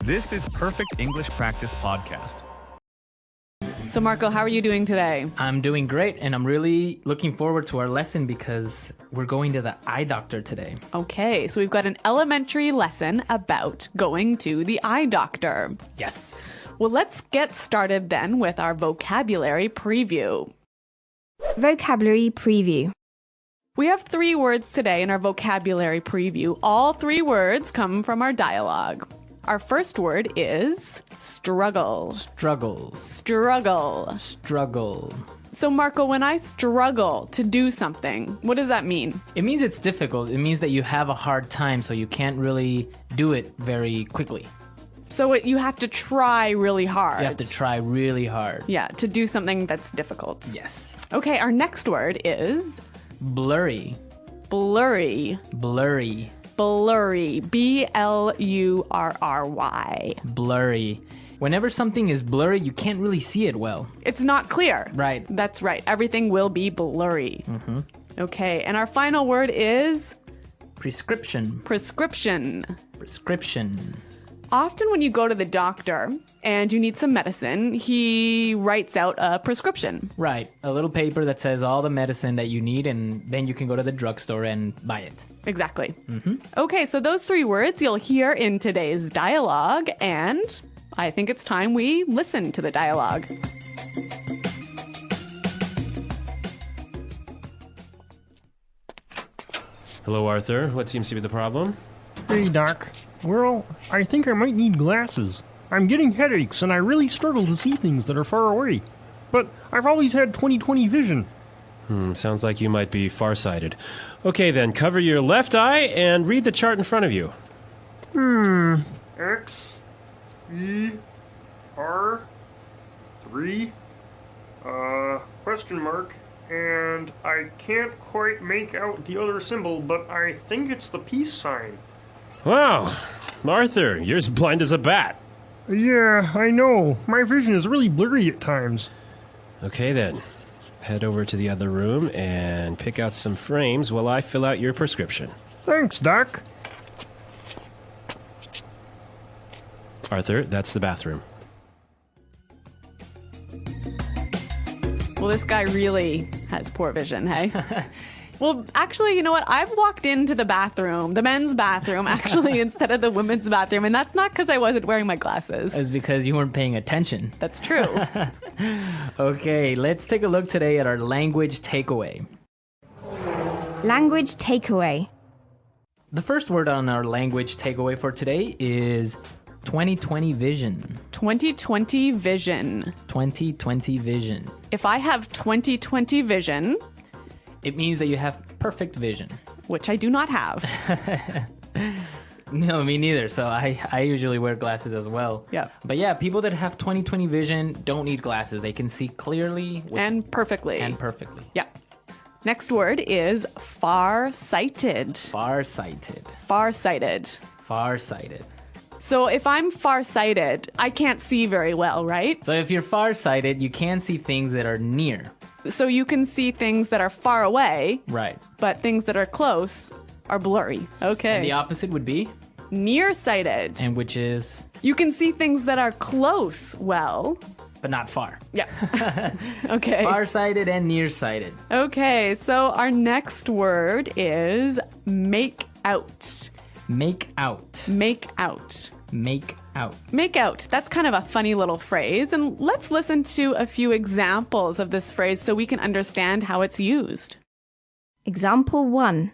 This is Perfect English Practice Podcast. So Marco, how are you doing today? I'm doing great, and I'm really looking forward to our lesson because we're going to the eye doctor today. Okay, so we've got an elementary lesson about going to the eye doctor. Yes. Well, let's get started then with our vocabulary preview. Vocabulary preview. We have 3 words today in our vocabulary preview. All 3 words come from our dialogue. Our first word is struggle. Struggle. Struggle. Struggle. So Marco, when I struggle to do something, what does that mean? It means it's difficult. It means that you have a hard time, so you can't really do it very quickly. So you have to try really hard. You have to try really hard. Yeah, to do something that's difficult. Yes. Okay, our next word is Blurry. blurry. Blurry. Blurry. B-L-U-R-R-Y. Blurry. Whenever something is blurry, you can't really see it well. It's not clear. Right. That's right. Everything will be blurry. Okay, and our final word is Prescription. prescription. Prescription. Often when you go to the doctor and you need some medicine, he writes out a prescription. Right. A little paper that says all the medicine that you need, and then you can go to the drugstore and buy it. Exactly. Okay, so those 3 words you'll hear in today's dialogue, and I think it's time we listen to the dialogue. Hello, Arthur. What seems to be the problem? Hey, Doc. Well, I think I might need glasses. I'm getting headaches, and I really struggle to see things that are far away. But I've always had 20/20 vision. Sounds like you might be farsighted. Okay, then, cover your left eye and read the chart in front of you. X, E, R, 3, question mark, and I can't quite make out the other symbol, but I think it's the peace sign. Wow, Arthur, you're as blind as a bat. Yeah, I know. My vision is really blurry at times. Okay, then. Head over to the other room and pick out some frames while I fill out your prescription. Thanks, Doc. Arthur, that's the bathroom. Well, this guy really has poor vision, hey? Well, actually, you know what? I've walked into the bathroom, the men's bathroom, actually, instead of the women's bathroom, and that's not because I wasn't wearing my glasses. It's because you weren't paying attention. That's true. Okay, let's take a look today at our language takeaway. Language takeaway. The first word on our language takeaway for today is 20/20 vision. 20/20 vision. 20/20 vision. If I have 20/20 vision, It means that you have perfect vision. which I do not have. No, me neither. So I usually wear glasses as well. Yeah. But yeah, people that have 20/20 vision don't need glasses. They can see clearly And perfectly. and perfectly. Yeah. Next word is far-sighted. Farsighted. Far-sighted. Farsighted. So if I'm far-sighted, I can't see very well, right? So if you're farsighted, you can see things that are near. So you can see things that are far away, Right. but things that are close are blurry. Okay. And the opposite would be, Nearsighted. and which is, You can see things that are close well. but not far. Yeah. Okay. Farsighted and nearsighted. Okay, so our next word is make out. Make out. Make out. Make out. Make out. That's kind of a funny little phrase. And let's listen to a few examples of this phrase so we can understand how it's used. Example 1.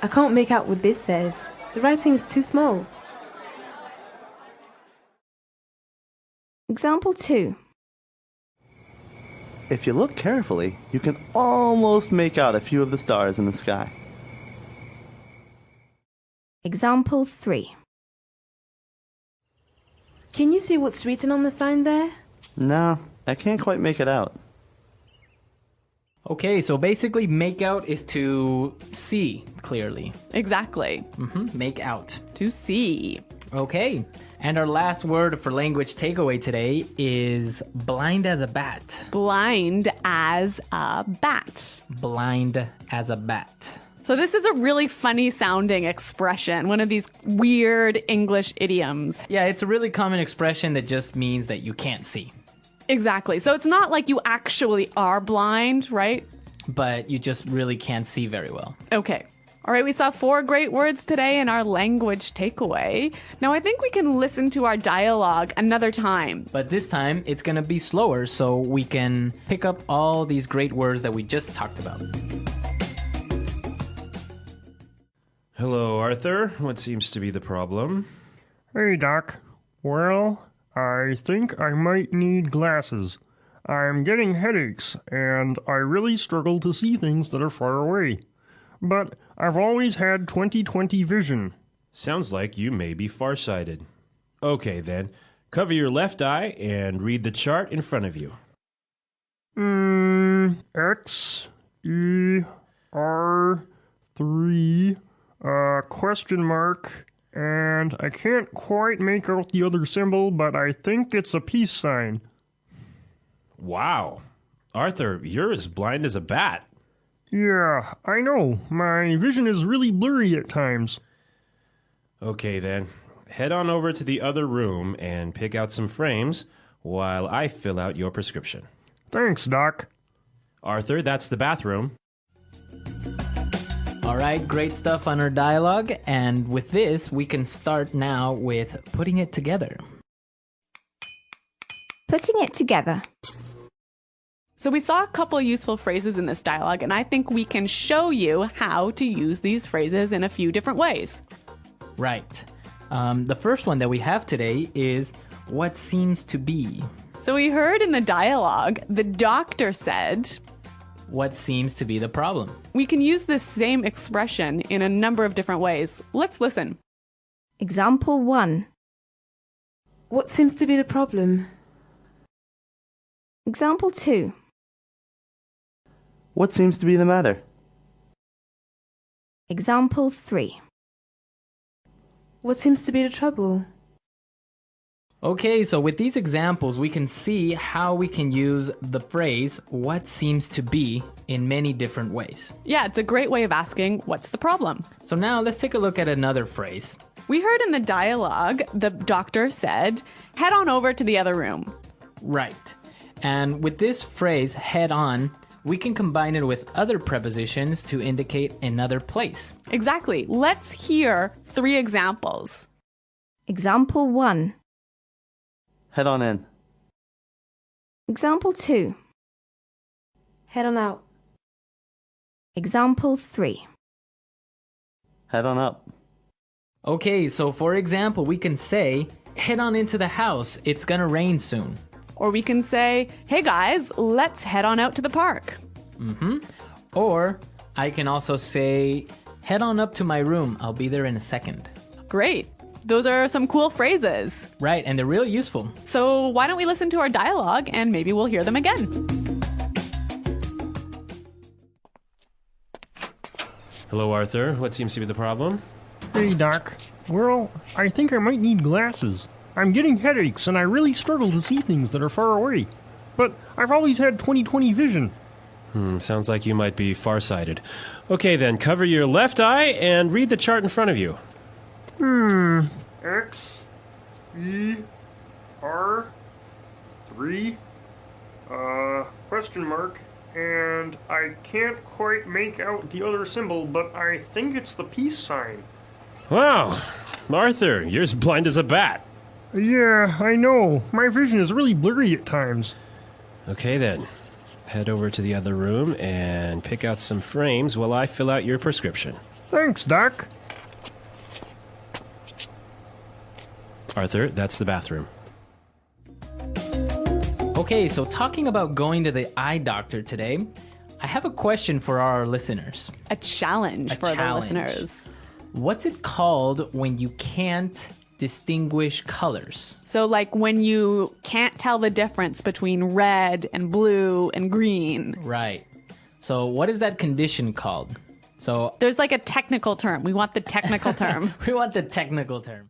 I can't make out what this says. The writing is too small. Example 2. If you look carefully, you can almost make out a few of the stars in the sky. Example 3. Can you see what's written on the sign there? No, I can't quite make it out. Okay, so basically make out is to see clearly. Exactly. Make out. To see. Okay, and our last word for language takeaway today is blind as a bat. Blind as a bat. Blind as a bat. So this is a really funny sounding expression, one of these weird English idioms. Yeah, it's a really common expression that just means that you can't see, Exactly. So it's not like you actually are blind, right? but you just really can't see very well. Okay. All right, we saw 4 great words today in our language takeaway. Now I think we can listen to our dialogue another time. But this time, it's going to be slower so we can pick up all these great words that we just talked about. Hello, Arthur. What seems to be the problem? Hey, Doc. Well, I think I might need glasses. I'm getting headaches, and I really struggle to see things that are far away. But I've always had 20/20 vision. Sounds like you may be farsighted. Okay, then. Cover your left eye and read the chart in front of you. X, E, R, 3, question mark, and I can't quite make out the other symbol, but I think it's a peace sign. Wow. Arthur, you're as blind as a bat. Yeah, I know. My vision is really blurry at times. Okay, then. Head on over to the other room and pick out some frames while I fill out your prescription. Thanks, Doc. Arthur, that's the bathroom. All right, great stuff on our dialogue. And with this, we can start now with putting it together. Putting it together. So we saw a couple useful phrases in this dialogue, and I think we can show you how to use these phrases in a few different ways. Right. The first one that we have today is what seems to be. So we heard in the dialogue, the doctor said, What seems to be the problem? we can use this same expression in a number of different ways. Let's listen. Example 1. What seems to be the problem? Example 2. What seems to be the matter? Example 3. What seems to be the trouble? Okay, so with these examples, we can see how we can use the phrase what seems to be in many different ways. Yeah, it's a great way of asking, what's the problem? So now let's take a look at another phrase. We heard in the dialogue, the doctor said, head on over to the other room. Right. And with this phrase, head on, we can combine it with other prepositions to indicate another place. Exactly. Let's hear 3 examples. Example 1. Head on in. Example 2. Head on out. Example 3. Head on up. Okay, so for example, we can say, head on into the house, it's gonna rain soon. Or we can say, hey guys, let's head on out to the park. Or I can also say, head on up to my room, I'll be there in a second. Great. Those are some cool phrases. Right, and they're real useful. So why don't we listen to our dialogue and maybe we'll hear them again. Hello, Arthur. What seems to be the problem? Hey, Doc. Well, I think I might need glasses. I'm getting headaches, and I really struggle to see things that are far away. But I've always had 20/20 vision. Sounds like you might be farsighted. Okay, then. Cover your left eye and read the chart in front of you. X, E, R, 3, question mark, and I can't quite make out the other symbol, but I think it's the peace sign. Wow. Arthur, you're as blind as a bat. Yeah, I know. My vision is really blurry at times. Okay, then. Head over to the other room and pick out some frames while I fill out your prescription. Thanks, Doc. Arthur, that's the bathroom. Okay, so talking about going to the eye doctor today, I have a question for our listeners. A challenge for challenge. the listeners. What's it called when you can't distinguish colors? So like when you can't tell the difference between red and blue and green. Right. So what is that condition called? So There's like a technical term. We want the technical term. we want the technical term.